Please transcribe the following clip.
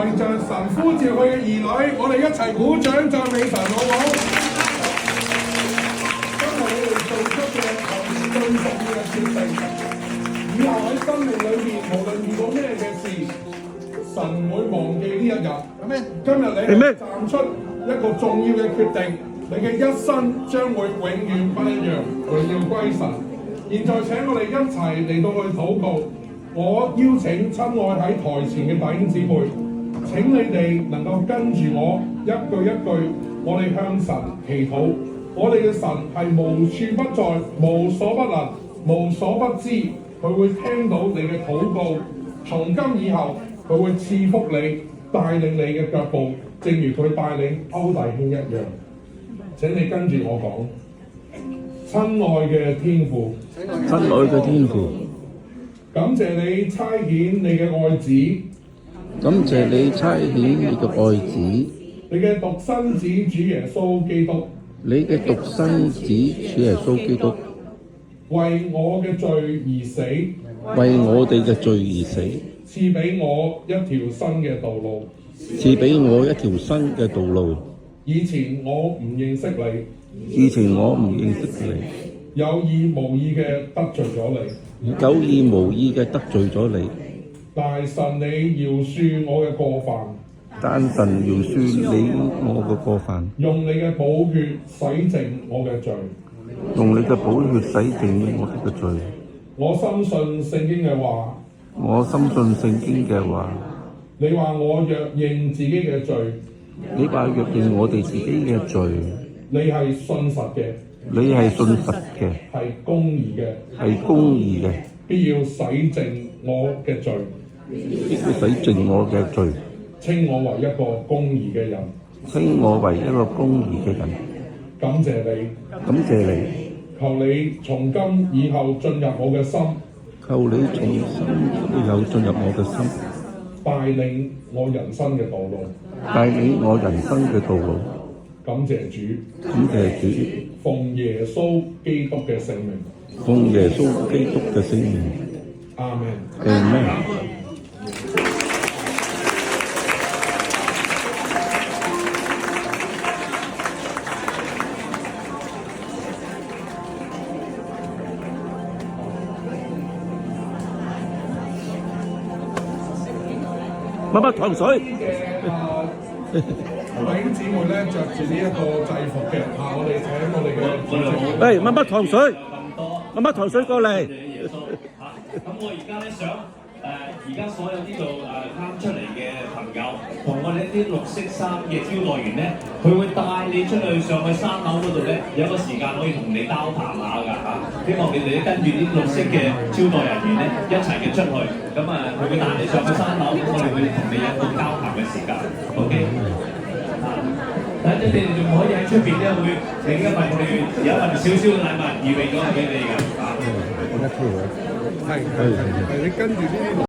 為着神呼召佢嘅兒女，我哋一齊鼓掌讚美神，好唔好？今日你哋做出嘅係最重要嘅決定，以後喺生命裏面，無論遇到咩嘅事，神唔會忘記呢一日。今日你係站出一個重要嘅決定，你嘅一生將會永遠不一樣，榮耀歸神。現在請我哋一齊嚟到去禱告。我邀請親愛喺台前嘅弟兄姊妹，請你哋能夠跟住我一句一句，我哋向神祈禱。我哋嘅神係無處不在、無所不能、無所不知，佢會聽到你嘅禱告。從今以後，佢會賜福你，帶領你嘅腳步，正如佢帶領歐弟兄一樣。請你跟住我講，親愛嘅天父，親愛嘅天父，感謝你差遣你嘅愛子，感謝你差遣你嘅愛子，你嘅獨生子主耶穌基督，你嘅獨生子主耶穌基督，為我嘅罪而死，為我哋嘅罪而死，賜俾我一條新嘅道路，賜俾我一條新嘅道路。以前我唔認識你，以前我唔認識你，有意無意嘅得罪咗你，有意無意嘅得罪咗你，但神你饒恕我嘅過犯，但神饒恕你我嘅過犯，用你嘅寶血洗淨我嘅罪，用你嘅寶血洗淨我哋嘅罪。我深信聖經嘅話，我深信聖經嘅話，你話我若認自己嘅罪，你話若認我哋自己嘅罪，你係信實嘅，你係信實嘅，係公義嘅，係公義嘅，必要洗淨我嘅罪，必要洗淨我嘅罪，稱我為一個公義嘅人，稱我為一個公義嘅人。感謝你，感謝你，求你從今以後進入我嘅心，求你從心以後進入我嘅心，帶領我人生嘅道路，帶領我人生嘅道路。感謝主，感謝主，奉耶穌基督嘅聖名，奉耶穌基督嘅聖名。阿門。阿門。乜乜糖水？弟兄姊妹咧，着住呢一個制服嘅，我哋請我哋嘅主席。喂，乜乜糖水？乜乜糖水過嚟？咁我而家咧想而家所有呢度啱出嚟嘅朋友，同我哋一啲綠色衫嘅招待員咧，佢會帶你出去上去三樓嗰度咧，有個時間可以同你交談下㗎嚇。希望你哋跟住啲綠色嘅招待人員咧一齊嘅出去，咁佢會帶你上去三樓，咁我哋會同你有個交談嘅時間。OK。等陣你哋仲可以喺出邊咧，會另一份我哋有一份少少嘅禮物預備咗俾你㗎。係，你跟住呢啲。